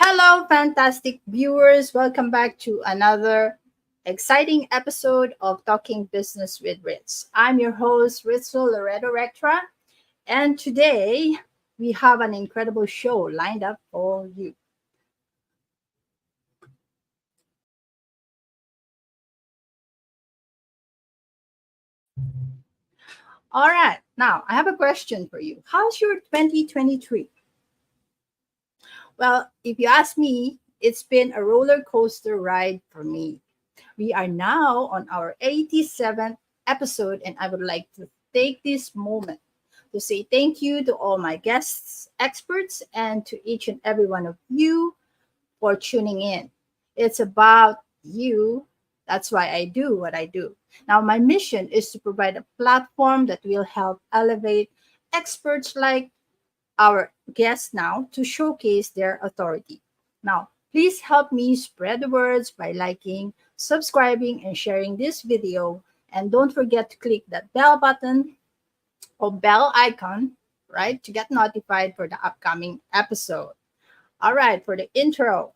Hello, fantastic viewers. Welcome back to another exciting episode of Talking Business with Ritz. I'm your host, Ritzo Loreto Rectra, and today we have an incredible show lined up for you. All right, now I have a question for you. How's your 2023? Well, if you ask me, it's been a roller coaster ride for me. We are now on our 87th episode, and I would like to take this moment to say thank you to all my guests, experts, and to each and every one of you for tuning in. It's about you. That's why I do what I do. Now, my mission is to provide a platform that will help elevate experts like our guests now to showcase their authority. Now, please help me spread the words by liking, subscribing, and sharing this video. And don't forget to click that bell button or bell icon, right, to get notified for the upcoming episode. All right, for the intro.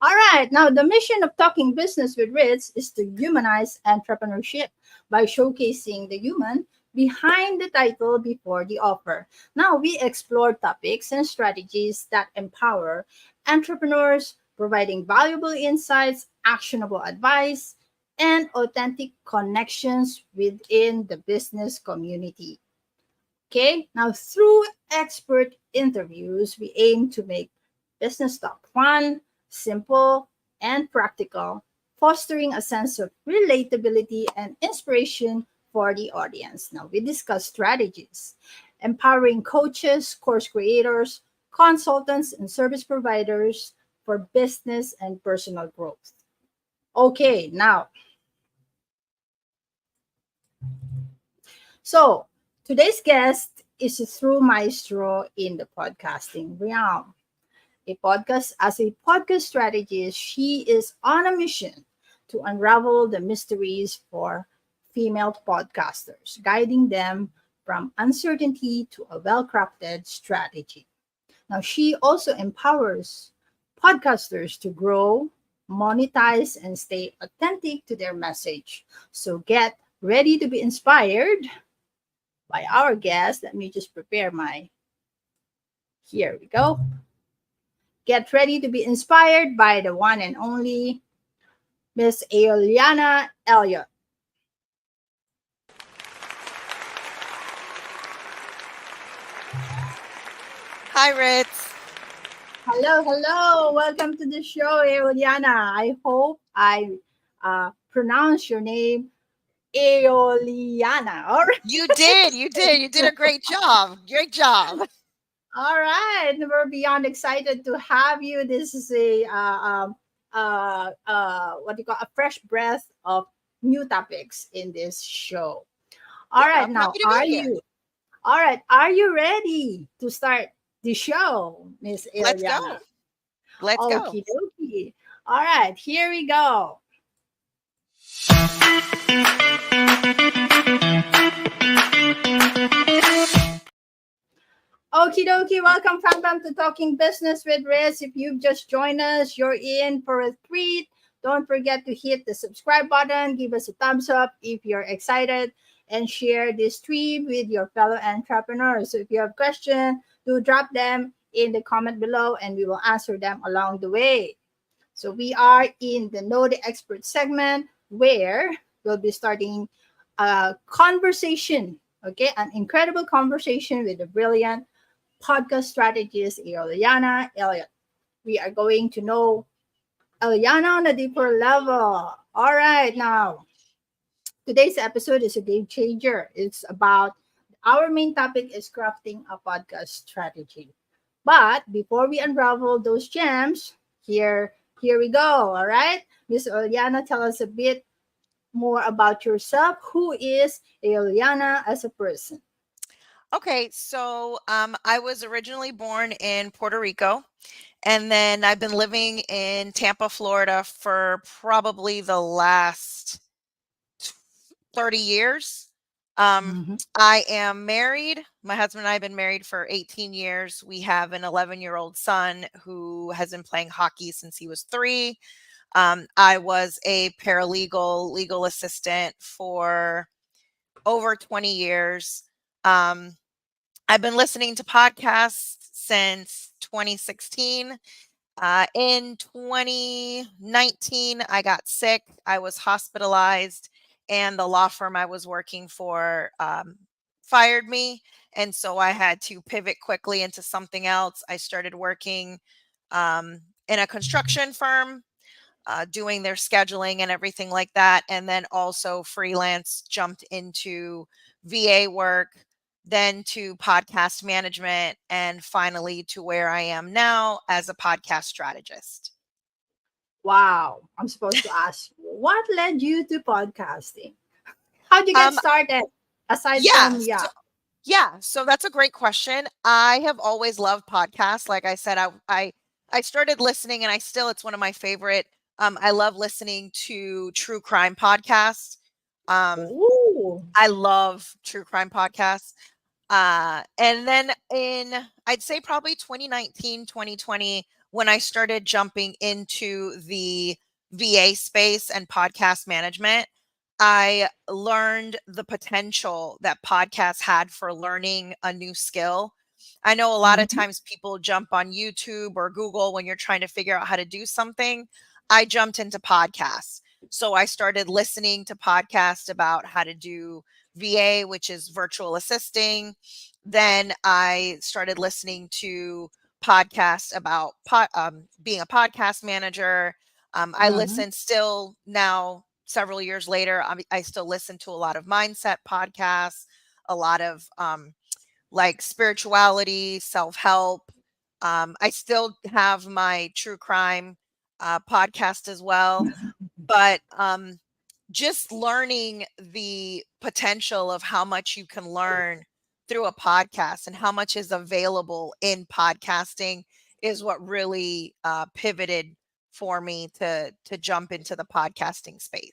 All right, now the mission of Talking Business with Ritz is to humanize entrepreneurship by showcasing the human behind the title before the offer. Now we explore topics and strategies that empower entrepreneurs, providing valuable insights, actionable advice, and authentic connections within the business community. Okay, now through expert interviews, we aim to make business talk fun, simple, and practical, fostering a sense of relatability and inspiration for the audience. Now, we discuss strategies, empowering coaches, course creators, consultants, and service providers for business and personal growth. Okay, now, so today's guest is a true maestro in the podcasting realm. As a podcast strategist, she is on a mission to unravel the mysteries for female podcasters, guiding them from uncertainty to a well-crafted strategy. Now, she also empowers podcasters to grow, monetize, and stay authentic to their message. So get ready to be inspired by our guest. Let me just prepare my, here we go. Get ready to be inspired by the one and only Miss Aeoliana Elliott. Hi, Ritz. Hello, hello. Welcome to the show, Aeoliana. I hope I pronounce your name Aeoliana. All right. You did. You did. You did a great job. Great job. All right. We're beyond excited to have you. This is what do you call a fresh breath of new topics in this show. All Yeah, right. I'm Now, happy to are be here. you? All right. Are you ready to start the show, Miss Let's Eliana? go. Let's go. Okie dokie. All right. Here we go. Okie dokie, welcome fam to Talking Business with Riz. If you've just joined us, you're in for a treat. Don't forget to hit the subscribe button, give us a thumbs up if you're excited, and share this stream with your fellow entrepreneurs. So if you have questions, do drop them in the comment below and we will answer them along the way. So we are in the Know the Expert segment where we'll be starting a conversation, okay, an incredible conversation with the brilliant podcast strategist Aeoliana Elliott. We are going to know Eliana on a deeper level. All right, now today's episode is a game changer. It's about our main topic is crafting a podcast strategy. But before we unravel those gems, here we go. All right, Miss Eliana, tell us a bit more about yourself. Who is Eliana as a person? Okay, so I was originally born in Puerto Rico, and then I've been living in Tampa, Florida for probably the last 30 years. Um, Mhm. I am married. My husband and I have been married for 18 years. We have an 11-year-old son who has been playing hockey since he was 3. I was a paralegal, legal assistant for over 20 years. Um, I've been listening to podcasts since 2016. In 2019, I got sick. I was hospitalized, and the law firm I was working for fired me. And so I had to pivot quickly into something else. I started working in a construction firm, doing their scheduling and everything like that. And then also freelance, jumped into VA work, then to podcast management, and finally to where I am now as a podcast strategist. Wow. I'm supposed to ask you, what led you to podcasting? How'd you get Um, started? Aside yeah, from, yeah. so that's a great question. I have always loved podcasts. Like I said, I started listening, and it's one of my favorite. I love listening to true crime podcasts. Um, Oh. I love true crime podcasts. And then I'd say probably 2019, 2020, when I started jumping into the VA space and podcast management, I learned the potential that podcasts had for learning a new skill. I know a lot of Mhm. times people jump on YouTube or Google when you're trying to figure out how to do something. I jumped into podcasts. So I started listening to podcasts about how to do VA, which is virtual assisting. Then I started listening to podcasts about being a podcast manager. I Mhm. listen still now, several years later. I still listen to a lot of mindset podcasts, a lot of like spirituality, self help. I still have my true crime podcast as well, but just learning the potential of how much you can learn through a podcast and how much is available in podcasting is what really pivoted for me to jump into the podcasting space.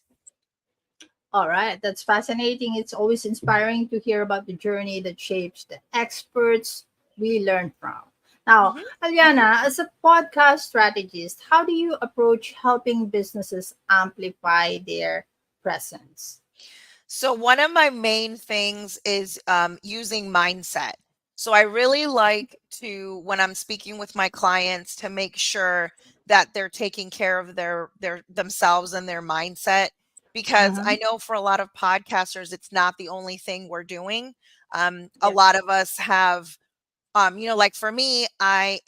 All right, that's fascinating. It's always inspiring to hear about the journey that shapes the experts we learn from. Now, Mhm. Aliana, as a podcast strategist, how do you approach helping businesses amplify their presence? So one of my main things is using mindset. So I really like to, when I'm speaking with my clients, to make sure that they're taking care of their themselves and their mindset, because Uh-huh. I know for a lot of podcasters, it's not the only thing we're doing. A Yeah. lot of us have like for me, I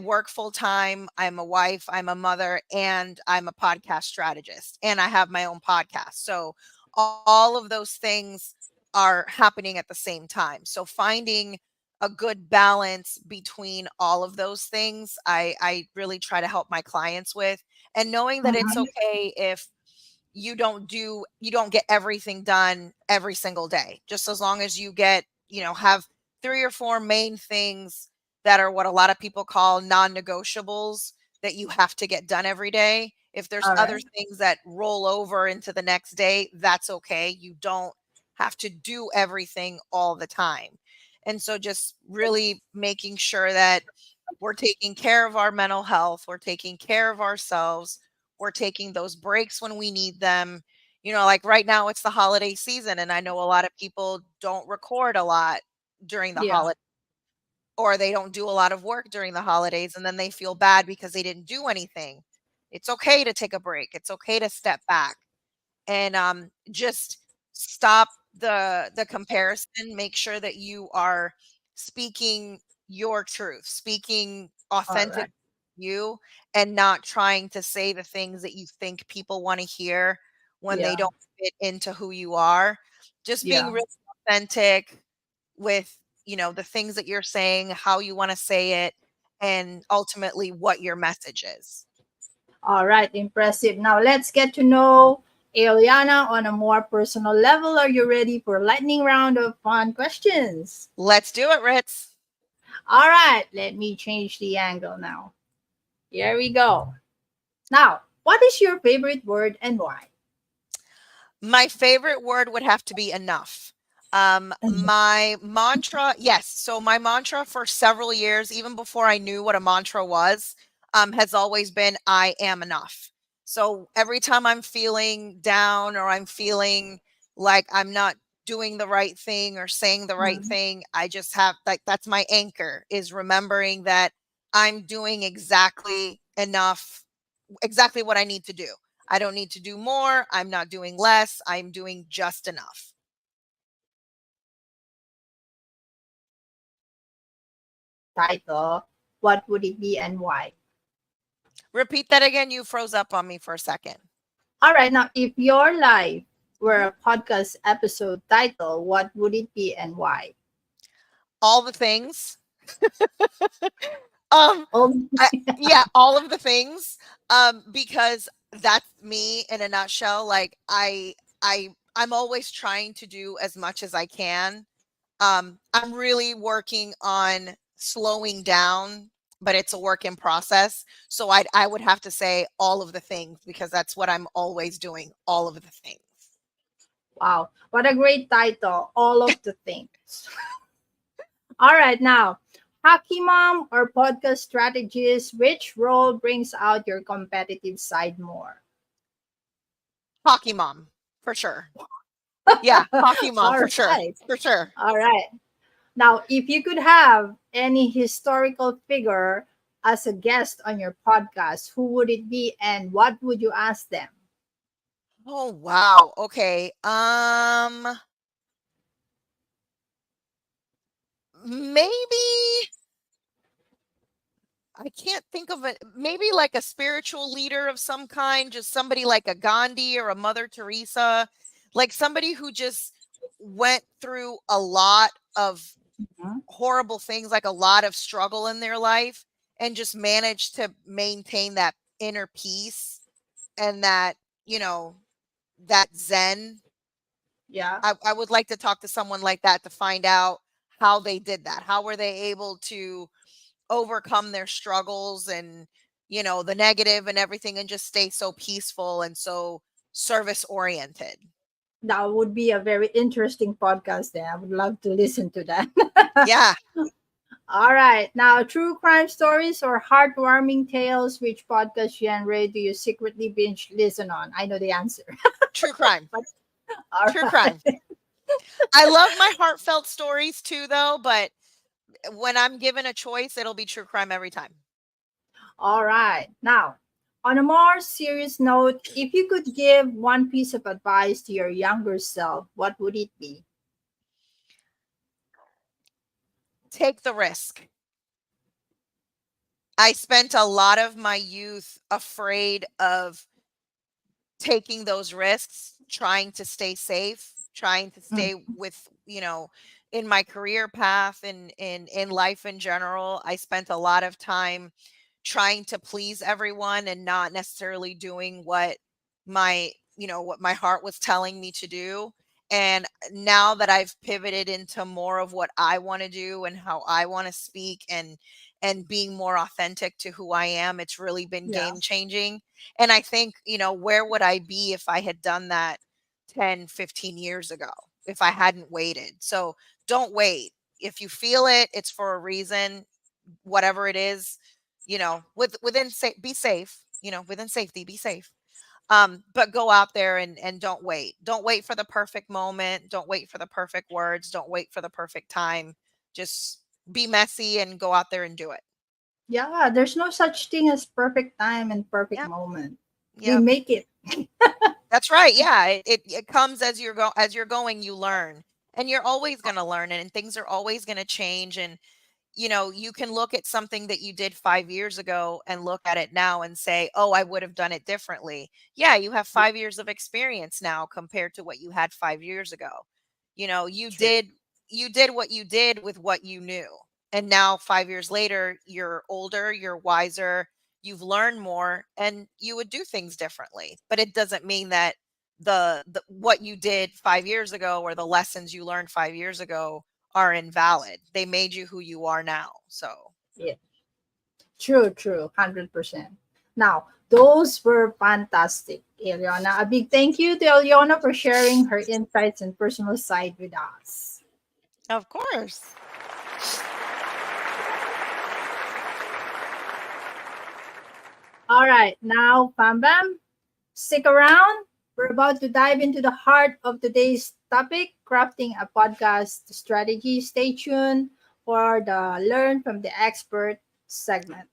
work full time, I'm a wife, I'm a mother, and I'm a podcast strategist, and I have my own podcast. So all of those things are happening at the same time. So finding a good balance between all of those things, I really try to help my clients with, and knowing that it's Uh-huh. okay if you don't get everything done every single day, just as long as you get, have 3 or 4 main things that are what a lot of people call non-negotiables that you have to get done every day. If there's All other right. things that roll over into the next day, that's okay. You don't have to do everything all the time. And so just really making sure that we're taking care of our mental health, we're taking care of ourselves, we're taking those breaks when we need them. Like right now it's the holiday season, and I know a lot of people don't record a lot during the Yeah. holiday, or they don't do a lot of work during the holidays, and then they feel bad because they didn't do anything. It's okay to take a break. It's okay to step back and just stop the comparison. Make sure that you are speaking your truth, speaking All authentic right. you, and not trying to say the things that you think people want to hear when they Yeah. don't fit into who you are. Just being Yeah. really authentic with, the things that you're saying, how you want to say it, and ultimately what your message is. All right. Impressive. Now let's get to know Aeoliana, on a more personal level, are you ready for lightning round of fun questions? Let's do it, Ritz. All right, let me change the angle now. Here we go. Now, what is your favorite word and why? My favorite word would have to be enough. My mantra, yes. So my mantra for several years, even before I knew what a mantra was, has always been I am enough. So every time I'm feeling down or I'm feeling like I'm not doing the right thing or saying the right Mhm. thing, I just have like that's my anchor is remembering that I'm doing exactly enough, exactly what I need to do. I don't need to do more. I'm not doing less. I'm doing just enough. Title, what would it be and why? Repeat that again. You froze up on me for a second. All right, now, if your life were a podcast episode title, what would it be and why? All the things. um, Oh, yeah, all of the things. Because that's me in a nutshell. Like I'm always trying to do as much as I can. I'm really working on slowing down, but it's a work in process. So I would have to say all of the things because that's what I'm always doing. All of the things. wow, what a great title. All of the things. All right, now, hockey mom or podcast strategist, which role brings out your competitive side more? Hockey mom, for sure. Yeah, hockey mom, All for sure. right. For sure. All right. Now, if you could have any historical figure as a guest on your podcast, who would it be and what would you ask them? Oh wow. Okay. Maybe I can't think of it. Maybe like a spiritual leader of some kind, just somebody like a Gandhi or a Mother Teresa, like somebody who just went through a lot of Mhm. horrible things, like a lot of struggle in their life, and just managed to maintain that inner peace and that, you know, that Zen. Yeah. I would like to talk to someone like that to find out how they did that. How were they able to overcome their struggles and, the negative and everything and just stay so peaceful and so service oriented? That would be a very interesting podcast there. I would love to listen to that. Yeah, All right. Now, true crime stories or heartwarming tales, which podcast genre do you secretly binge listen on? I know the answer. true crime. But all True crime. right. I love my heartfelt stories too, though, but when I'm given a choice, it'll be true crime every time. All right. Now, on a more serious note, if you could give one piece of advice to your younger self, what would it be? Take the risk. I spent a lot of my youth afraid of taking those risks, trying to stay safe, trying to Mm, stay with, in my career path and in life in general. I spent a lot of time trying to please everyone and not necessarily doing what my heart was telling me to do. And now that I've pivoted into more of what I want to do and how I want to speak and being more authentic to who I am, it's really been yeah. game changing. And I think, where would I be if I had done that 10, 15 years ago, if I hadn't waited? So don't wait. If you feel it, it's for a reason, whatever it is, be safe, within safety, be safe. But go out there and don't wait for the perfect moment, don't wait for the perfect words, don't wait for the perfect time. Just be messy and go out there and do it. Yeah, there's no such thing as perfect time and perfect Yep. moment. We Yep. make it. That's right. Yeah. It comes as you're going, you learn. And you're always gonna learn and things are always gonna change. And you can look at something that you did 5 years ago and look at it now and say, oh, I would have done it differently. Yeah, you have 5 years of experience now compared to what you had 5 years ago. You know, you True. did you did what you did with what you knew. And now 5 years later, you're older, you're wiser, you've learned more, and you would do things differently. But it doesn't mean that the what you did 5 years ago or the lessons you learned 5 years ago are invalid. They made you who you are now. So Yeah, true, 100%. Now, those were fantastic, Eliana. A big thank you to Eliana for sharing her insights and personal side with us. of course. All right, now, Bam Bam, stick around. We're about to dive into the heart of today's topic, crafting a podcast strategy. Stay tuned for the Learn from the Expert segment.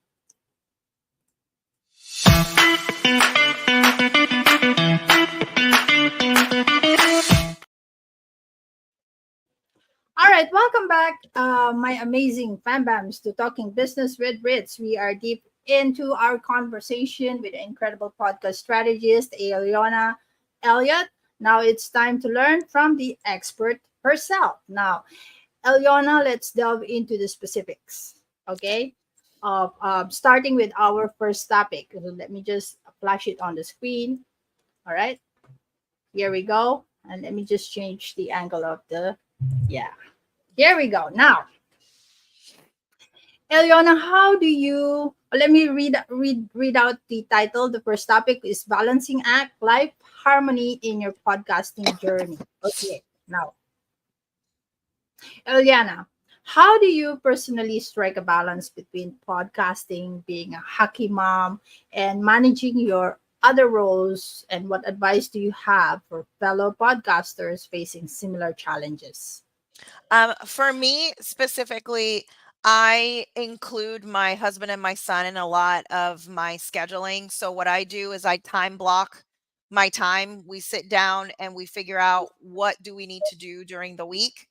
All right, welcome back, my amazing fan bams, to Talking Business with Ritz. We are deep into our conversation with the incredible podcast strategist, Aeoliana Elliott. Now it's time to learn from the expert herself. Now, Eliana, let's delve into the specifics, okay? Of starting with our first topic. So let me just flash it on the screen. All right, here we go. And let me just change the angle of the, yeah. Here we go. Now, Eliana, how do you, let me read out the title. The first topic is Balancing Act, Life Harmony in Your Podcasting Journey. Okay, now, Eliana, how do you personally strike a balance between podcasting, being a hockey mom, and managing your other roles? And what advice do you have for fellow podcasters facing similar challenges? For me specifically, I include my husband and my son in a lot of my scheduling. So what I do is I time block my time. We sit down and we figure out what do we need to do during the week.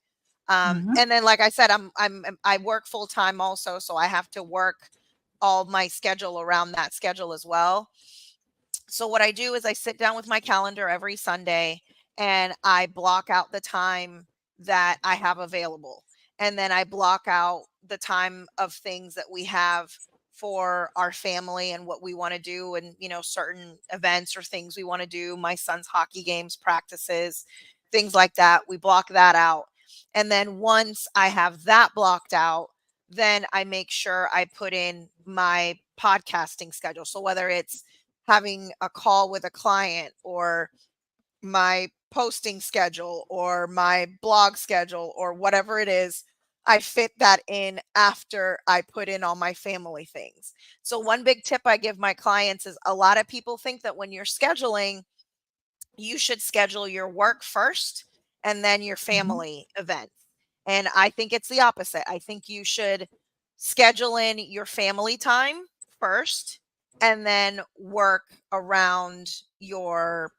Mhm. And then, like I said, I work full time also, so I have to work all my schedule around that schedule as well. So what I do is I sit down with my calendar every Sunday and I block out the time that I have available. And then I block out the time of things that we have for our family and what we want to do and certain events or things we want to do, my son's hockey games, practices, things like that. We block that out. And then once I have that blocked out, then I make sure I put in my podcasting schedule. So whether it's having a call with a client or my posting schedule or my blog schedule or whatever it is, I fit that in after I put in all my family things. So one big tip I give my clients is a lot of people think that when you're scheduling, you should schedule your work first and then your Mhm. family events. And I think it's the opposite. I think you should schedule in your family time first and then work around your,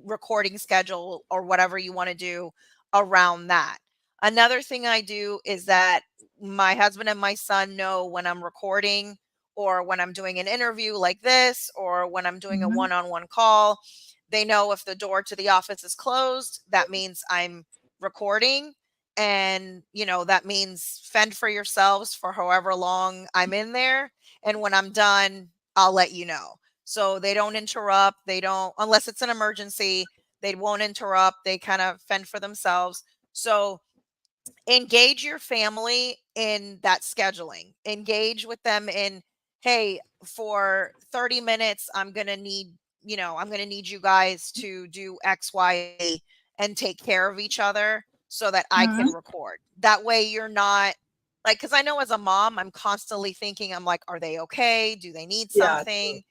recording schedule or whatever you want to do around that. Another thing I do is that my husband and my son know when I'm recording or when I'm doing an interview like this or when I'm doing a Mhm. one-on-one call. They know if the door to the office is closed, that means I'm recording. And, that means fend for yourselves for however long I'm in there. And when I'm done, I'll let you know. So they don't interrupt. They don't, unless it's an emergency, they won't interrupt. They kind of fend for themselves. So engage your family in that scheduling. Engage with them in, hey, for 30 minutes, I'm going to need you guys to do X, Y, and take care of each other so that I can Mhm. record. That way you're not like, because I know as a mom, I'm constantly thinking, I'm like, are they okay? Do they need Yeah, true. something?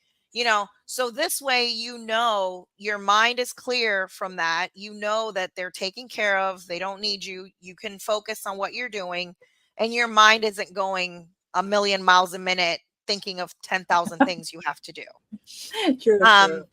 So this way, your mind is clear from that. You know that they're taken care of. They don't need you. You can focus on what you're doing, and your mind isn't going a million miles a minute thinking of 10,000 things you have to do. True. Um,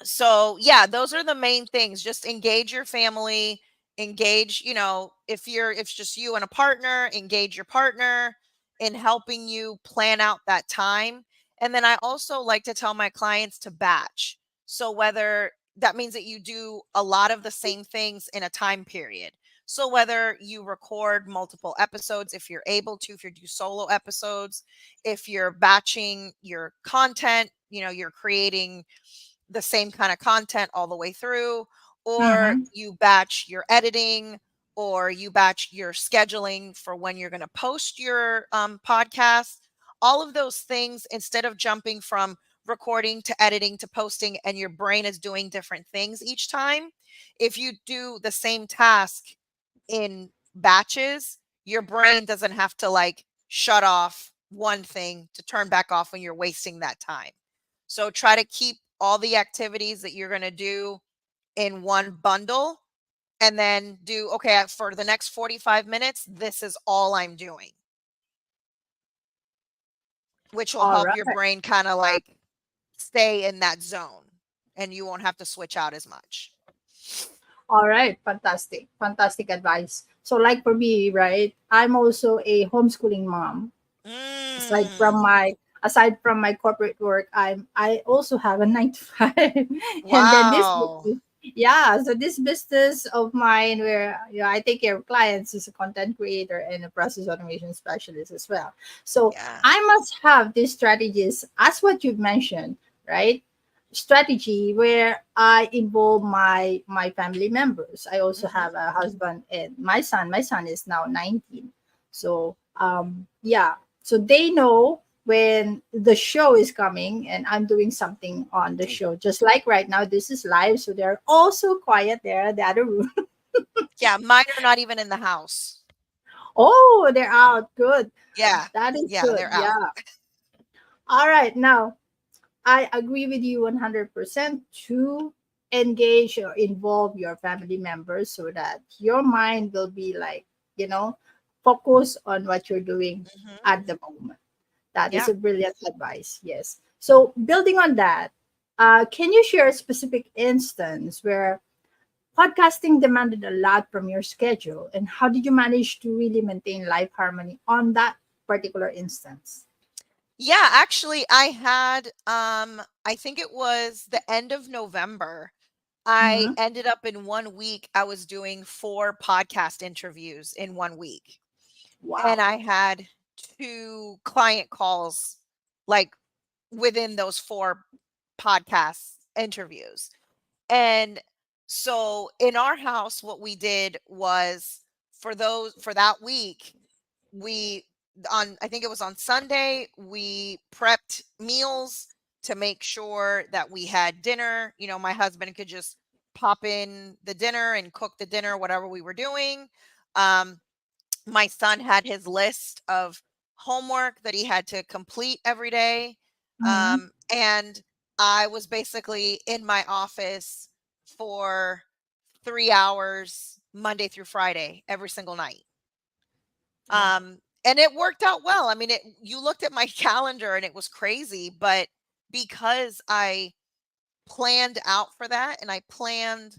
so yeah, those are the main things. Just engage your family, engage, if it's just you and a partner, engage your partner in helping you plan out that time. And then I also like to tell my clients to batch. So whether that means that you do a lot of the same things in a time period. So whether you record multiple episodes, if you're able to, if you do solo episodes, if you're batching your content, you're creating the same kind of content all the way through, or Mm-hmm. you batch your editing, or you batch your scheduling for when you're going to post your podcast. All of those things, instead of jumping from recording to editing to posting, and your brain is doing different things each time, if you do the same task in batches, your brain doesn't have to like shut off one thing to turn back off when you're wasting that time. So try to keep all the activities that you're going to do in one bundle, and then do, okay, for the next 45 minutes, this is all I'm doing, which will All help right. your brain kind of like stay in that zone, and you won't have to switch out as much. All right, fantastic, fantastic advice. So, like for me, right, I'm also a homeschooling mom. Aside from Mm, my aside from my corporate work, I also have a 9 to 5, and then this wow. business, yeah. So this business of mine, where I take care of clients, is a content creator and a process automation specialist as well. So Yeah. I must have these strategies, as what you've mentioned, right? Strategy where I involve my family members. I also Hmm. have a husband and my son. My son is now 19. So yeah, so they know when the show is coming and I'm doing something on the show. Just like right now, this is live, so they're also quiet there in the other room. Yeah, mine are not even in the house. Oh, they're out. Good. Yeah. That is Yeah, good. they're out. Yeah. All right. Now, I agree with you 100% to engage or involve your family members so that your mind will be like, you know, focus on what you're doing Hmm. at the moment. That is Yeah. a brilliant advice. Yes. So, building on that, can you share a specific instance where podcasting demanded a lot from your schedule, and how did you manage to really maintain life harmony on that particular instance? Yeah, actually I had I think it was the end of November. I Mm-hmm. ended up in 1 week, I was doing 4 podcast interviews in 1 week. And Wow. I had 2 client calls like within those 4 podcast interviews. And so in our house, what we did was, for that week, we, on, I think it was on Sunday, we prepped meals to make sure that we had dinner. My husband could just pop in the dinner and cook the dinner, whatever we were doing. Um, my son had his list of homework that he had to complete every day. Mm-hmm. And I was basically in my office for 3 hours Monday through Friday, every single night. Wow. And it worked out well. I mean, you looked at my calendar and it was crazy, but because I planned out for that, and I planned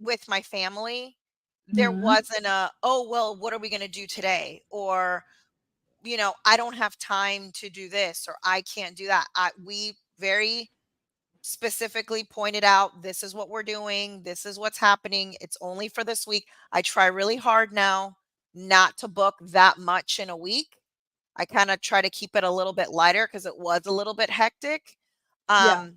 with my family, there Mm-hmm. wasn't oh, well, what are we going to do today? Or, I don't have time to do this, or I can't do that. We very specifically pointed out, this is what we're doing. This is what's happening. It's only for this week. I try really hard now not to book that much in a week. I kind of try to keep it a little bit lighter because it was a little bit hectic. Yeah. Um,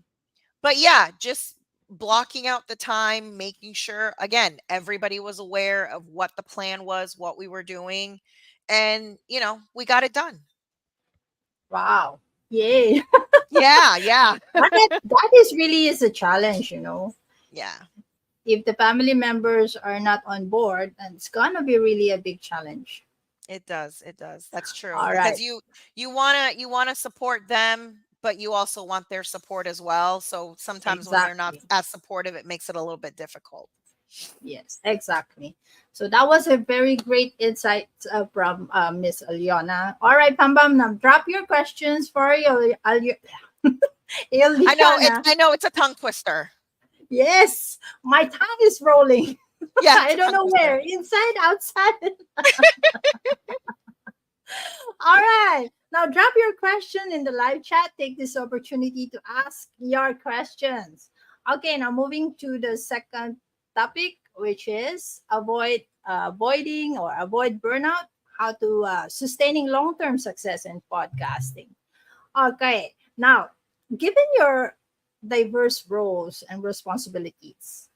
but yeah, just blocking out the time, making sure, again, everybody was aware of what the plan was, what we were doing, and we got it done. Wow. Yay. Yeah, yeah, That is really is a challenge. yeah. If the family members are not on board, then it's gonna be really a big challenge. It does. It does. That's true. All Because right. you wanna support them, but you also want their support as well. So sometimes when they're not Exactly. as supportive, it makes it a little bit difficult. Yes, exactly. So that was a very great insight from Miss Aliona. All right, Pam Pam, now drop your questions for Ileana. I know it's a tongue twister. Yes, my tongue is rolling. Yeah, it's I a don't tongue know twister. where, inside, outside. All right. Now drop your question in the live chat. Take this opportunity to ask your questions. Okay, now moving to the second topic, which is avoiding or avoid burnout, how to sustaining long-term success in podcasting. Okay. Now, given your diverse roles and responsibilities,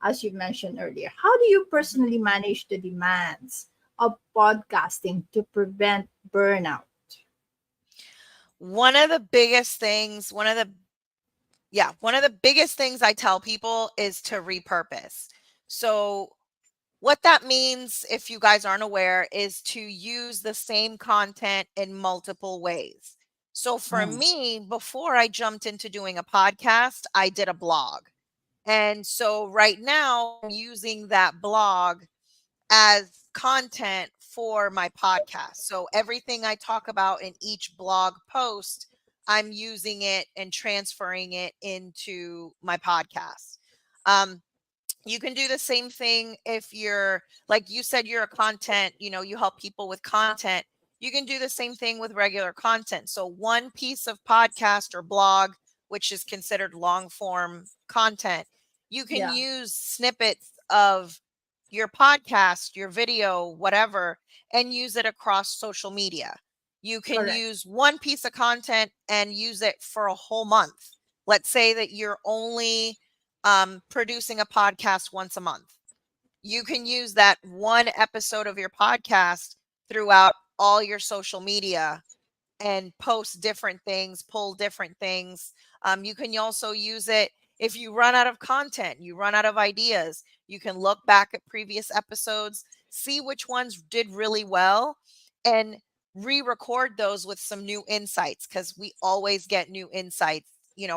as you mentioned earlier. How do you personally manage the demands of podcasting to prevent burnout? One of the biggest things, one of the biggest things I tell people is to repurpose. So what that means, if you guys aren't aware, is to use the same content in multiple ways. So for Mm. me, before I jumped into doing a podcast, I did a blog. And so right now, I'm using that blog as content for my podcast. So everything I talk about in each blog post, I'm using it and transferring it into my podcast. Um, you can do the same thing if you're, like you said, you're a content, you help people with content. You can do the same thing with regular content. So one piece of podcast or blog, which is considered long form content, you can Yeah, use snippets of your podcast, your video, whatever, and use it across social media. You can correct. use one piece of content and use it for a whole month. Let's say that you're only producing a podcast once a month. You can use that one episode of your podcast throughout all your social media and post different things, pull different things. You can also use it if you run out of content, you run out of ideas. You can look back at previous episodes, see which ones did really well, and re-record those with some new insights, because we always get new insights,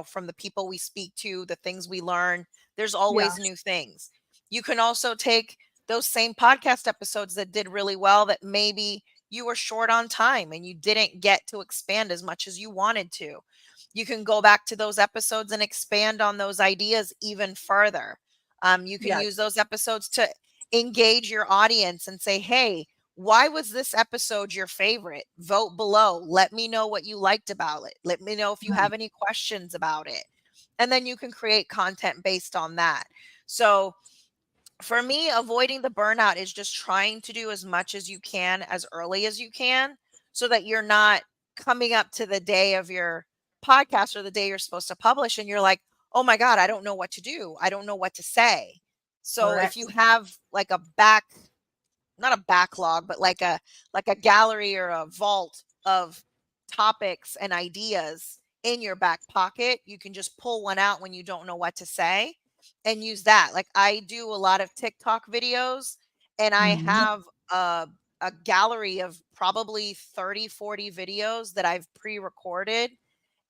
from the people we speak to, the things we learn. There's Yeah, always new things. You can also take those same podcast episodes that did really well, that maybe you were short on time and you didn't get to expand as much as you wanted to. You can go back to those episodes and expand on those ideas even further. You can yeah, use those episodes to engage your audience and say, hey, why was this episode your favorite? Vote below. Let me know what you liked about it. Let me know if you mm, have any questions about it. And then you can create content based on that. So for me, avoiding the burnout is just trying to do as much as you can as early as you can, so that you're not coming up to the day of your podcast or the day you're supposed to publish and you're like, oh my God, I don't know what to do. I don't know what to say. So if you correct. have like not a backlog, but like a gallery or a vault of topics and ideas in your back pocket, you can just pull one out when you don't know what to say and use that. Like I do a lot of TikTok videos, and I Mhm. have a gallery of probably 30, 40 videos that I've pre-recorded.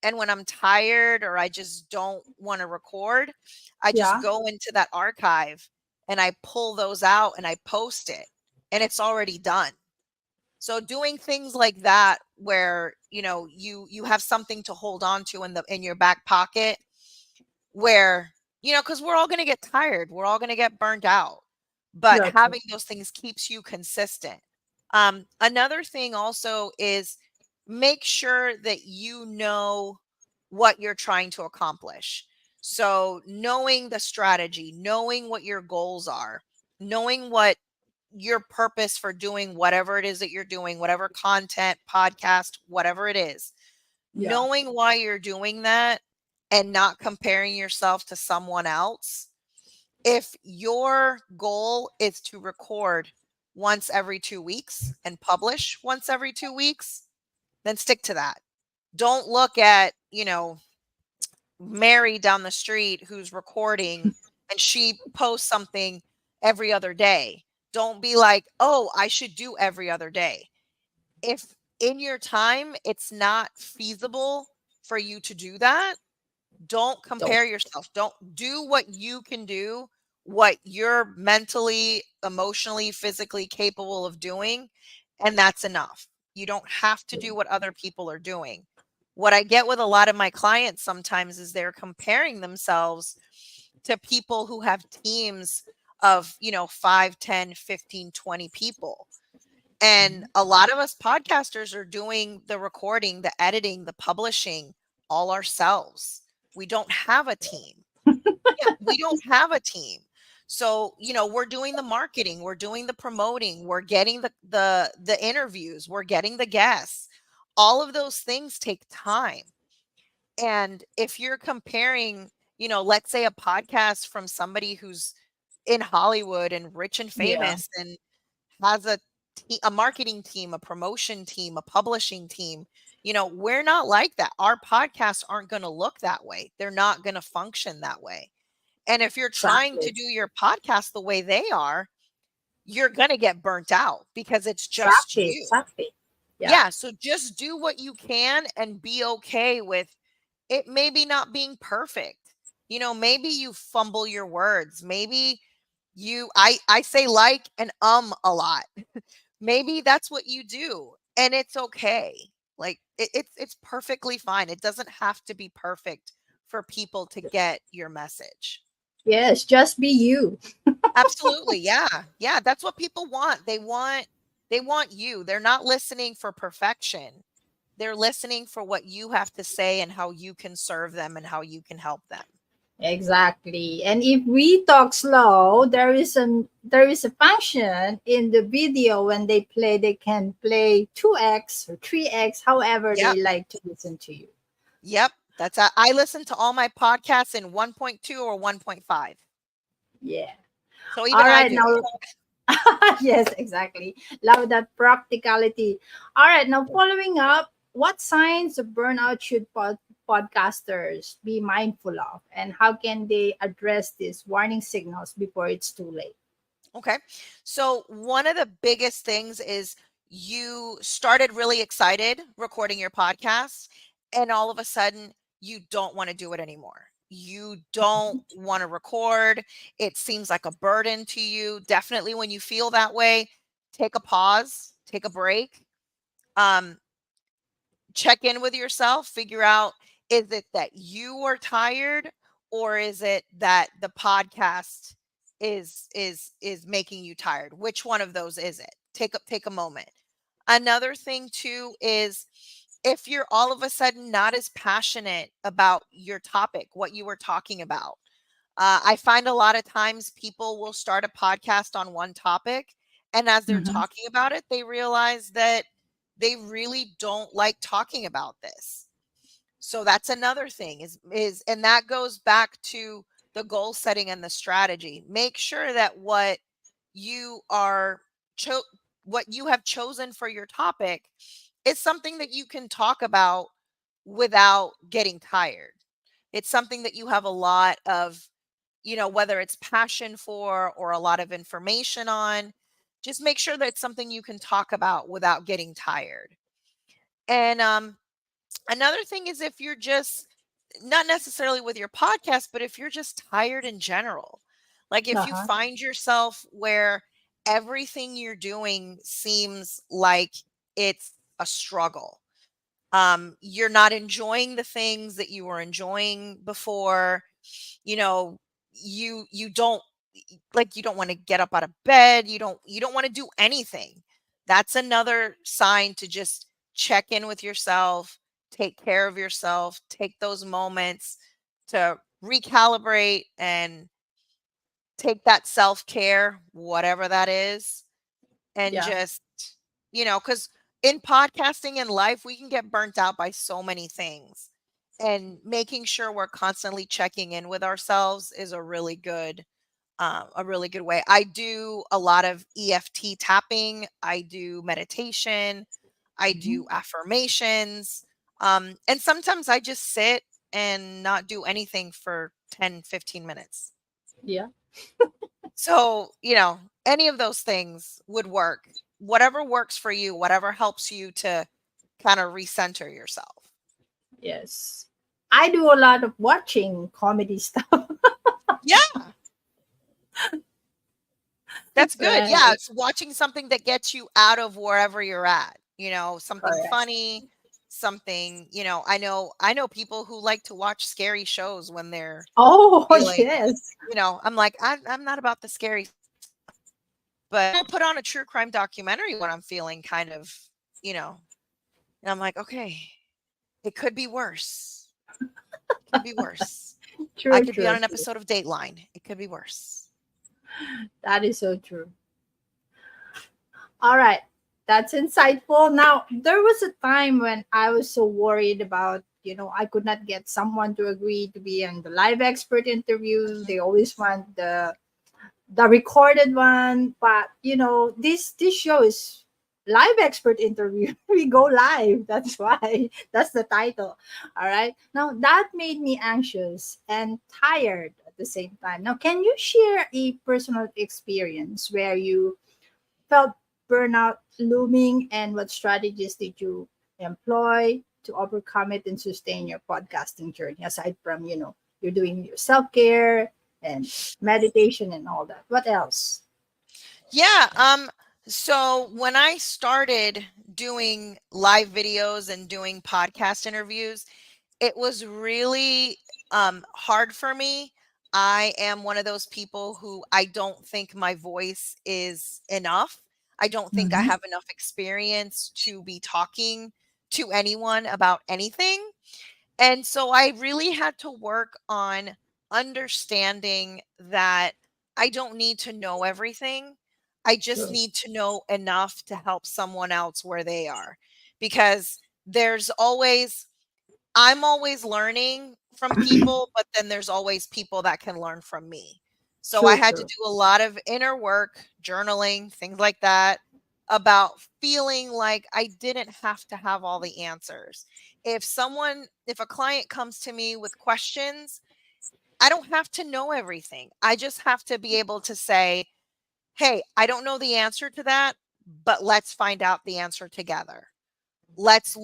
And when I'm tired or I just don't want to record, I just Yeah, go into that archive and I pull those out and I post it, and it's already done. So doing things like that, where you have something to hold on to in your back pocket, where because we're all going to get tired, we're all going to get burned out, but yeah, true. having those things keeps you consistent. Another thing also is, make sure that you know what you're trying to accomplish. So knowing the strategy, knowing what your goals are, knowing what your purpose for doing whatever it is that you're doing, whatever content, podcast, whatever it is, Yeah, knowing why you're doing that and not comparing yourself to someone else. If your goal is to record once every 2 weeks and publish once every 2 weeks, then stick to that. Don't look at, Mary down the street who's recording and she posts something every other day. Don't be like, oh, I should do every other day. If in your time it's not feasible for you to do that, don't so compare yourself. Don't do what you can do, what you're mentally, emotionally, physically capable of doing, and that's enough. You don't have to do what other people are doing. What I get with a lot of my clients sometimes is they're comparing themselves to people who have teams of, 5, 10, 15, 20 people. And mhm. a lot of us podcasters are doing the recording, the editing, the publishing all ourselves. We don't have a team. Yeah, we don't have a team. So, we're doing the marketing, we're doing the promoting, we're getting the interviews, we're getting the guests. All of those things take time. And if you're comparing, let's say a podcast from somebody who's in Hollywood and rich and Yeah, famous and has a marketing team, a promotion team, a publishing team, we're not like that. Our podcasts aren't going to look that way. They're not going to function that way. And if you're trying to exactly. do your podcast the way they are, you're going to get burnt out because it's just Exactly. you. Exactly. Yeah. Yeah. So just do what you can and be okay with it maybe not being perfect. Maybe you fumble your words. Maybe I say like and a lot. Maybe that's what you do and it's okay. Like it's perfectly fine. It doesn't have to be perfect for people to get your message. Yes, just be you. Absolutely. Yeah. Yeah, that's what people want. They want you. They're not listening for perfection. They're listening for what you have to say and how you can serve them and how you can help them. Exactly. And if we talk slow, there is a function in the video when they play, they can play 2x or 3x, however they Yep. like to listen to you. Yep. I listen to all my podcasts in 1.2 or 1.5. Yeah. So even All I right, do now it. yes, exactly. Love that practicality. All right, now following up, what signs of burnout should podcasters be mindful of, and how can they address these warning signals before it's too late? Okay. So one of the biggest things is you started really excited recording your podcast and all of a sudden you don't want to do it anymore. You don't want to record. It seems like a burden to you. Definitely when you feel that way, take a pause, take a break. Um, check in with yourself, figure out, is it that you are tired or is it that the podcast is making you tired? Which one of those is it? Take a moment. Another thing too is if you're all of a sudden not as passionate about your topic, what you were talking about. I find a lot of times people will start a podcast on one topic, and as they're Mhm. talking about it, they realize that they really don't like talking about this. So that's another thing and that goes back to the goal setting and the strategy. Make sure that you are cho- what you have chosen for your topic is something that you can talk about without getting tired. It's something that you have a lot of, whether it's passion for or a lot of information on. Just make sure that it's something you can talk about without getting tired. And another thing is if you're just not necessarily with your podcast, but if you're just tired in general, like if you Uh-huh. find yourself where everything you're doing seems like it's a struggle, you're not enjoying the things that you were enjoying before, you know, you don't like you don't want to get up out of bed, you don't want to do anything. That's another sign to just check in with yourself, take care of yourself, take those moments to recalibrate and take that self-care, whatever that is, and Yeah. just, because in podcasting and life, we can get burnt out by so many things. And making sure we're constantly checking in with ourselves is a really good way. I do a lot of EFT tapping. I do meditation. I do Mhm. affirmations. And sometimes I just sit and not do anything for 10, 15 minutes. Yeah. So, any of those things would work. Whatever works for you, whatever helps you to kind of recenter yourself. Yes. I do a lot of watching comedy stuff. Yeah, that's good. Yeah, Right. it's watching something that gets you out of wherever you're at, something Correct. funny, something, I know people who like to watch scary shows when they're Oh, feeling, yes. I'm like, I'm not about the scary, but I'll put on a true crime documentary when I'm feeling kind of, you know, and I'm like, okay, it could be worse. It could be worse. I True, could be on true, an true. episode of Dateline. It could be worse. That is so true. All right. That's insightful. Now, there was a time when I was so worried about, I could not get someone to agree to be on the live expert interview. They always want the recorded one, but this show is live expert interview. We go live, that's why that's the title. All right, now that made me anxious and tired at the same time. Now, can you share a personal experience where you felt burnout looming, and what strategies did you employ to overcome it and sustain your podcasting journey, aside from you're doing your self-care and meditation and all that? What else? Yeah. So when I started doing live videos and doing podcast interviews, it was really hard for me. I am one of those people who I don't think my voice is enough. I don't think I Mm-hmm. have enough experience to be talking to anyone about anything. And so I really had to work on understanding that I don't need to know everything. I just True. need to know enough to help someone else where they are. Because there's always I'm always learning from people, but then there's always people that can learn from me. So I True, had to true. do a lot of inner work, journaling, things like that, about feeling like I didn't have to have all the answers. If a client comes to me with questions, I don't have to know everything. I just have to be able to say, hey, I don't know the answer to that, but let's find out the answer together. Let's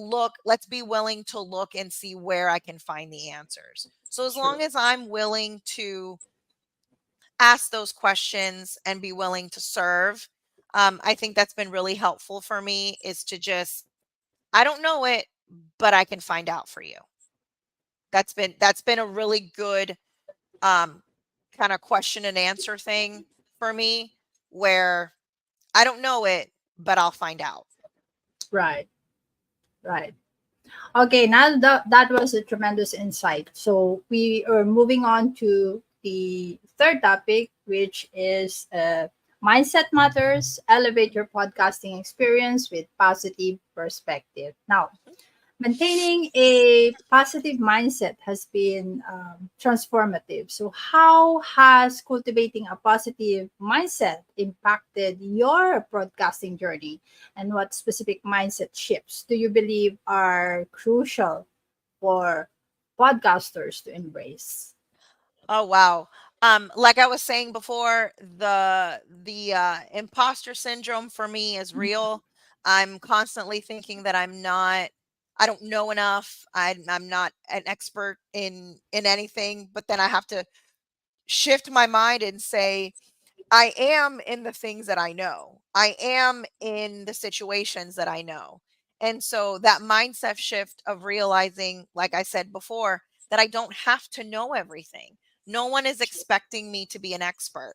be willing to look and see where I can find the answers. So as True. long as I'm willing to ask those questions and be willing to serve, I think that's been really helpful for me, is to just, I don't know it, but I can find out for you. That's been a really good um, kind of question and answer thing for me, where I don't know it, but I'll find out. Right, right. Okay, now that was a tremendous insight. So we are moving on to the third topic, which is mindset matters. Elevate your podcasting experience with positive perspective. Now, maintaining a positive mindset has been transformative. So, how has cultivating a positive mindset impacted your broadcasting journey? And what specific mindset shifts do you believe are crucial for podcasters to embrace? Oh wow. Like I was saying before, the imposter syndrome for me is real. I'm constantly thinking that I don't know enough. I'm not an expert in anything, but then I have to shift my mind and say, I am in the things that I know. I am in the situations that I know. And so that mindset shift of realizing, like I said before, that I don't have to know everything. No one is expecting me to be an expert.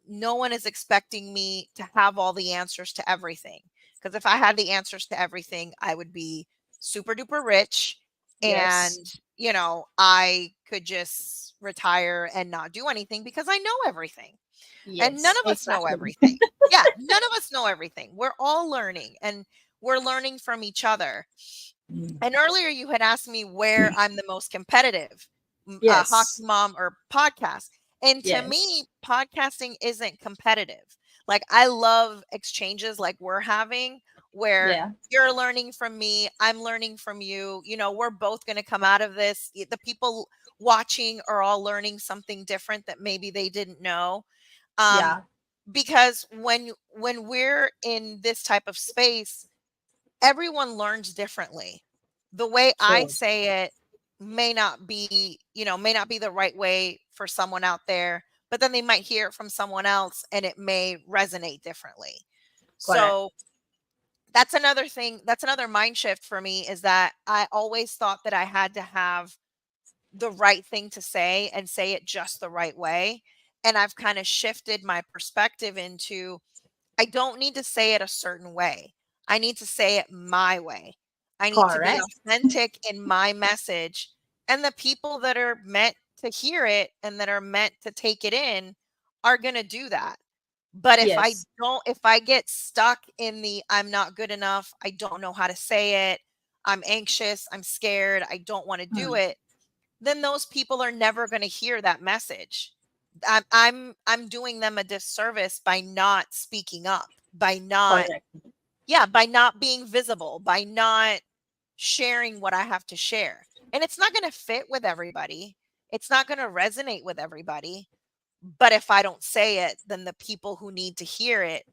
No one is expecting me to have all the answers to everything. Because if I had the answers to everything, I would be super duper rich, Yes, and, I could just retire and not do anything because I know everything. And none yes, of us know exactly. everything. Yeah, none of us know everything. We're all learning, and we're learning from each other. Mm. And earlier you had asked me where I'm the most competitive, hockey Yes, mom or podcast. And to yes, me, podcasting isn't competitive. Like, I love exchanges like we're having, where yeah, you're learning from me, I'm learning from you. We're both going to come out of this. The people watching are all learning something different that maybe they didn't know. Um, yeah, because when we're in this type of space, everyone learns differently. The way I true. say it may not be the right way for someone out there, but then they might hear it from someone else and it may resonate differently. Correct. So that's another thing, that's another mind shift for me, is that I always thought that I had to have the right thing to say and say it just the right way. And I've kind of shifted my perspective into, I don't need to say it a certain way. I need to say it my way. I need to be Correct. authentic in my message. And the people that are meant to hear it and that are meant to take it in are going to do that. But Yes. if I get stuck in the I'm not good enough, I don't know how to say it, I'm anxious, I'm scared, I don't want to do Mm. it, then those people are never going to hear that message. I'm doing them a disservice by not speaking up, by not, Correct. yeah, by not being visible, by not sharing what I have to share. And it's not going to fit with everybody. It's not going to resonate with everybody. But if I don't say it, then the people who need to hear it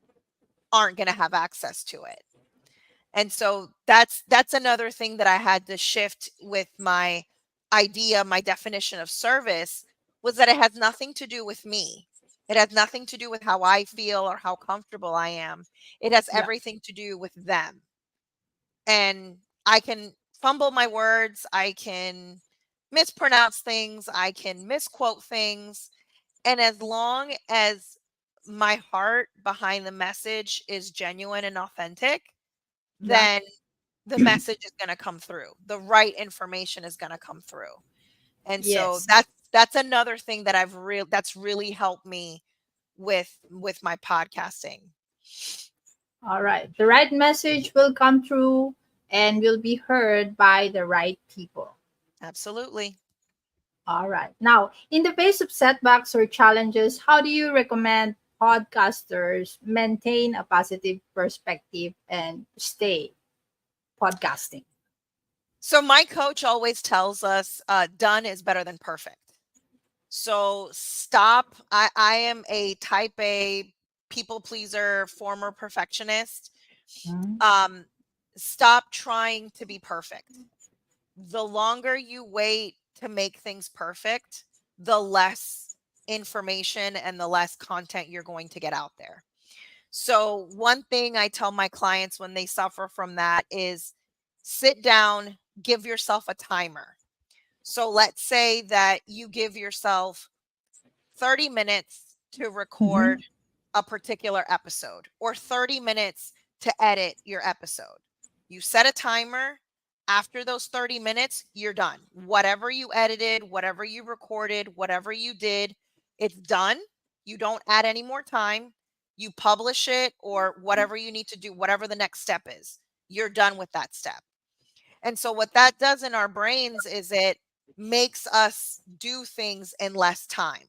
aren't going to have access to it. And so that's another thing that I had to shift with my idea, my definition of service, was that it has nothing to do with me. It has nothing to do with how I feel or how comfortable I am. It has Yeah. everything to do with them. And I can fumble my words, I can mispronounce things, I can misquote things, and as long as my heart behind the message is genuine and authentic, Yeah. then the message is going to come through. The right information is going to come through. And so Yes. that's another thing that that's really helped me with my podcasting. All right. The right message will come through and will be heard by the right people. Absolutely. All right. Now, in the face of setbacks or challenges, how do you recommend podcasters maintain a positive perspective and stay podcasting? So my coach always tells us done is better than perfect. So stop. I am a type A people pleaser, former perfectionist. Mhm. Um, Stop trying to be perfect. The longer you wait to make things perfect, the less information and the less content you're going to get out there. So, one thing I tell my clients when they suffer from that is sit down, give yourself a timer. So, let's say that you give yourself 30 minutes to Mhm. record a particular episode or 30 minutes to edit your episode. You set a timer. After those 30 minutes, you're done. Whatever you edited, whatever you recorded, whatever you did, it's done. You don't add any more time. You publish it or whatever you need to do, whatever the next step is. You're done with that step. And so, what that does in our brains is it makes us do things in less time.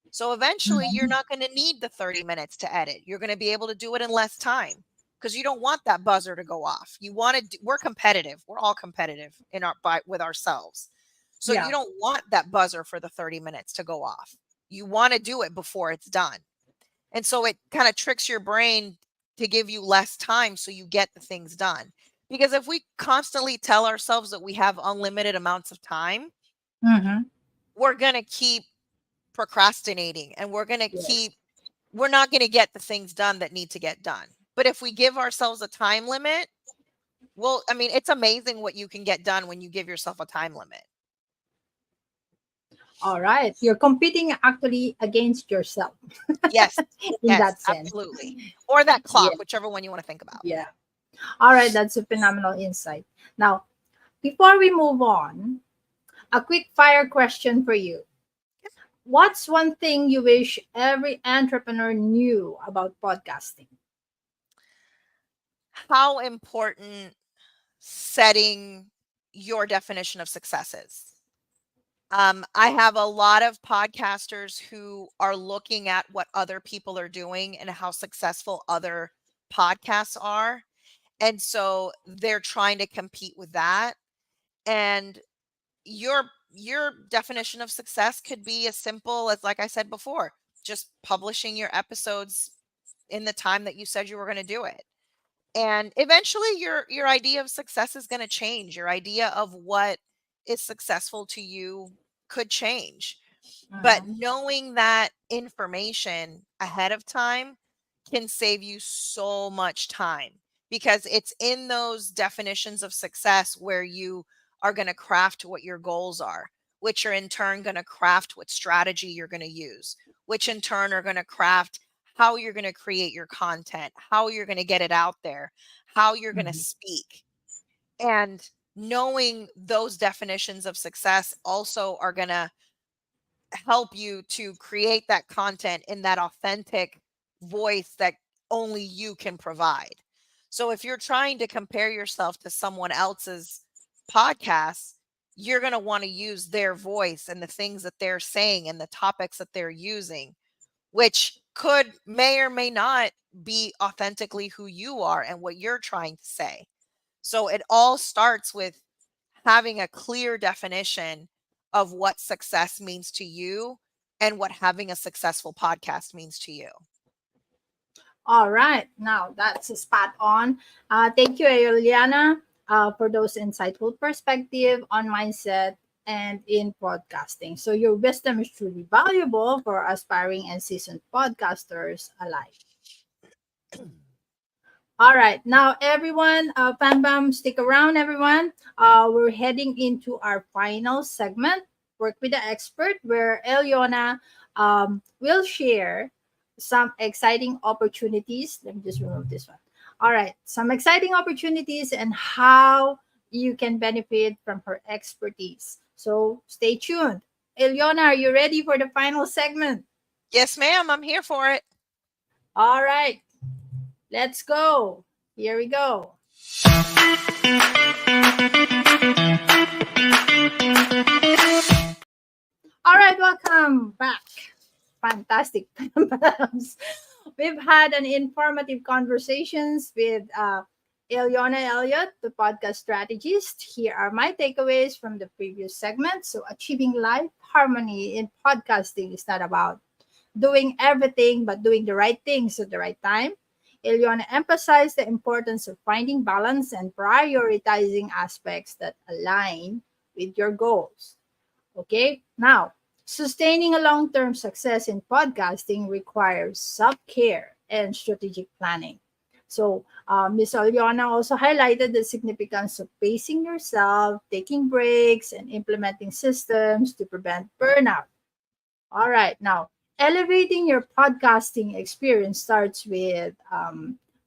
So eventually you're Mhm. not going to need the 30 minutes to edit. You're going to be able to do it in less time because you don't want that buzzer to go off. You want to we're competitive. We're all competitive in our with ourselves. So you Yeah. don't want that buzzer for the 30 minutes to go off. You want to do it before it's done. And so it kind of tricks your brain to give you less time so you get the things done. Because if we constantly tell ourselves that we have unlimited amounts of time, Mhm. we're going to keep procrastinating and Yes. we're not going to get the things done that need to get done. But if we give ourselves a time limit, well, I mean, it's amazing what you can get done when you give yourself a time limit. All right. You're competing actually against yourself Yes, in yes, that sense. absolutely. Or that Yeah. clock, whichever one you want to think about. Yeah. All right. That's a phenomenal insight. Now, before we move on, a quick fire question for you. What's one thing you wish every entrepreneur knew about podcasting? How important setting your definition of success is. I have a lot of podcasters who are looking at what other people are doing and how successful other podcasts are. And so they're trying to compete with that. And your definition of success could be as simple as, like I said before, just publishing your episodes in the time that you said you were going to do it. And eventually your idea of success is going to change. Your idea of what is successful to you could change. But Mhm. knowing that information ahead of time can save you so much time because it's in those definitions of success where you are going to craft what your goals are, which are in turn going to craft what strategy you're going to use, which in turn are going to craft how you're going to create your content, how you're going to get it out there, how you're going to Mhm. speak. And knowing those definitions of success also are going to help you to create that content in that authentic voice that only you can provide. So if you're trying to compare yourself to someone else's podcast, you're going to want to use their voice and the things that they're saying and the topics that they're using, which may or may not be authentically who you are and what you're trying to say. So it all starts with having a clear definition of what success means to you and what having a successful podcast means to you. All right. Now that's spot on. Thank you, Aeoliana, for those insightful perspective on mindset and in podcasting. So your wisdom is truly valuable for aspiring and seasoned podcasters alike. All right. Now, everyone, Bam Bam, stick around, everyone. We're heading into our final segment, Work with the Expert, where Eliona will share some exciting opportunities. Let me just remove this one. All right. Some exciting opportunities and how you can benefit from her expertise. So stay tuned. Eliona, are you ready for the final segment? Yes, ma'am. I'm here for it. All right. Let's go. Here we go. All right, welcome back. Fantastic. We've had an informative conversations with Aeoliana Elliott, the podcast strategist. Here are my takeaways from the previous segment. So achieving life harmony in podcasting is not about doing everything, but doing the right things at the right time. Eliana emphasized the importance of finding balance and prioritizing aspects that align with your goals. Okay, now sustaining a long term success in podcasting requires self care and strategic planning. So, Ms. Eliana also highlighted the significance of pacing yourself, taking breaks, and implementing systems to prevent burnout. All right. Now, elevating your podcasting experience starts with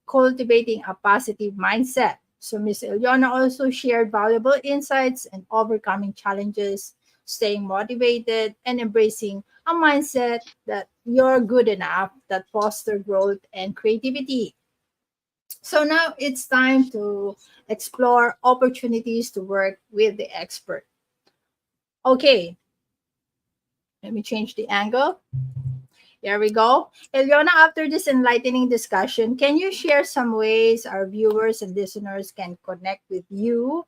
cultivating a positive mindset. So, Miss Eliana also shared valuable insights and overcoming challenges, staying motivated, and embracing a mindset that you're good enough that foster growth and creativity. So now it's time to explore opportunities to work with the expert. Okay, let me change the angle. There we go. Eliona, after this enlightening discussion, can you share some ways our viewers and listeners can connect with you,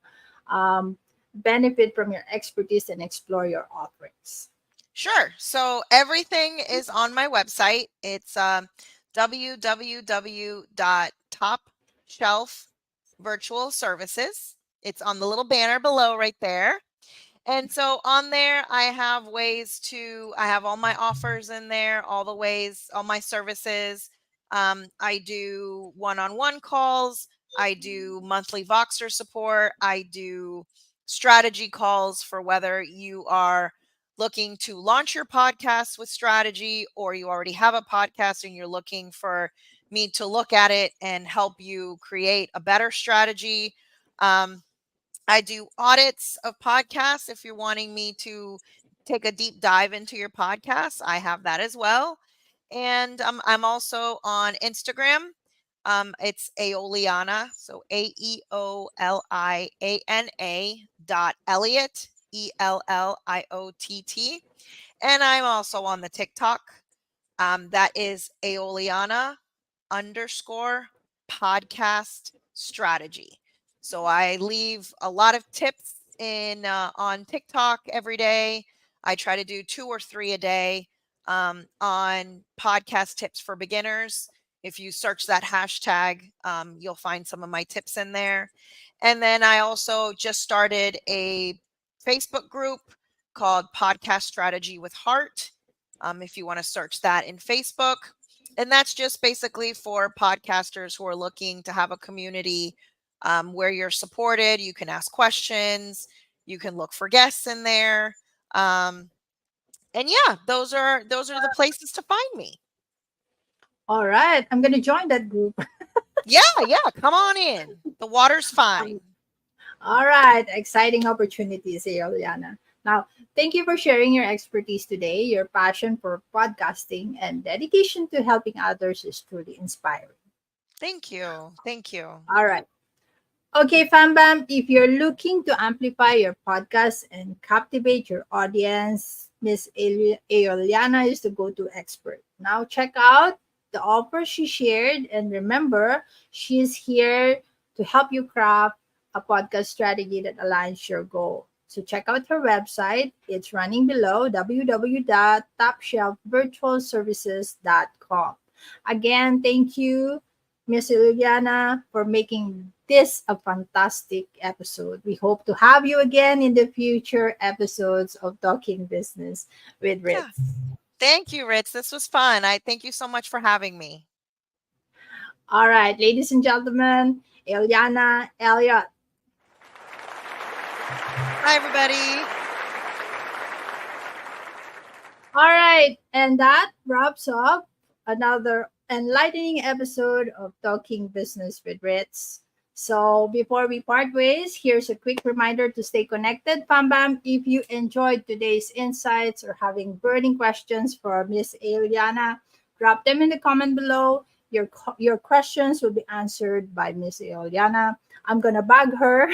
benefit from your expertise, and explore your offerings? Sure. So everything is on my website. It's www.topshelfvirtualservices. It's on the little banner below right there. And so on there, I have I have all my offers in there, all the ways, all my services. I do one-on-one calls. I do monthly Voxer support. I do strategy calls for whether you are looking to launch your podcast with strategy or you already have a podcast and you're looking for me to look at it and help you create a better strategy. I do audits of podcasts. If you're wanting me to take a deep dive into your podcast, I have that as well. And I'm also on Instagram. It's Aeoliana, so AEOLIANA Elliott, ELLIOTT. And I'm also on the TikTok. That is Aeoliana _ podcast strategy. So I leave a lot of tips in on TikTok every day. I try to do 2 or 3 a day on podcast tips for beginners. If you search that hashtag, you'll find some of my tips in there. And then I also just started a Facebook group called Podcast Strategy with Heart. If you want to search that in Facebook. And that's just basically for podcasters who are looking to have a community where you're supported. You can ask questions. You can look for guests in there. And yeah, those are the places to find me. All right, I'm gonna join that group. Yeah, come on in. The water's fine. All right, exciting opportunities, Eliana. Now, thank you for sharing your expertise today. Your passion for podcasting and dedication to helping others is truly inspiring. Thank you. Thank you. All right. Okay, FamBam, if you're looking to amplify your podcast and captivate your audience, Miss Aeoliana is the go-to expert. Now check out the offer she shared, and remember, she's here to help you craft a podcast strategy that aligns your goal. So check out her website. It's running below www.topshelfvirtualservices.com. Again, thank you, Miss Liliana, for making this a fantastic episode. We hope to have you again in the future episodes of Talking Business with Yeah. Ritz. Thank you, Ritz. This was fun. I thank you so much for having me. All right, ladies and gentlemen, Aeoliana Elliott. Hi, everybody. All right, and that wraps up another enlightening episode of Talking Business with Ritz. So before we part ways, here's a quick reminder to stay connected, Pambam. If you enjoyed today's insights or having burning questions for Miss Aeoliana, drop them in the comment below. Your questions will be answered by Miss Aeoliana. I'm gonna bug her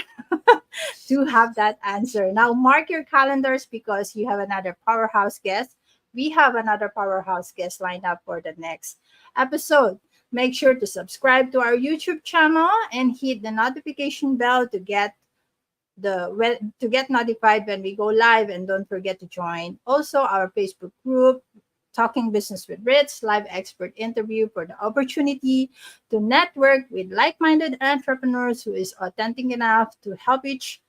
to have that answer. Now mark your calendars because you have another powerhouse guest. We have another powerhouse guest lined up for the next episode. Make sure to subscribe to our YouTube channel and hit the notification bell to get notified when we go live, and don't forget to join also our Facebook group Talking Business with Ritz live expert interview for the opportunity to network with like-minded entrepreneurs who is authentic enough to help each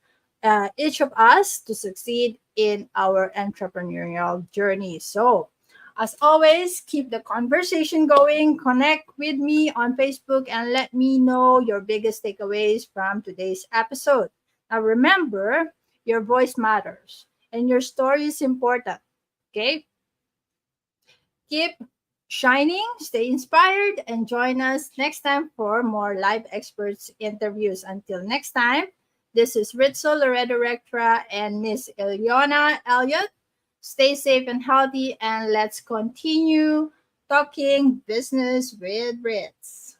of us to succeed in our entrepreneurial journey. So, as always, keep the conversation going. Connect with me on Facebook and let me know your biggest takeaways from today's episode. Now, remember, your voice matters and your story is important. Okay? Keep shining, stay inspired, and join us next time for more live experts interviews. Until next time, this is Ritzo Loredo Rectra and Miss Aeoliana Elliott. Stay safe and healthy, and let's continue talking business with Ritz.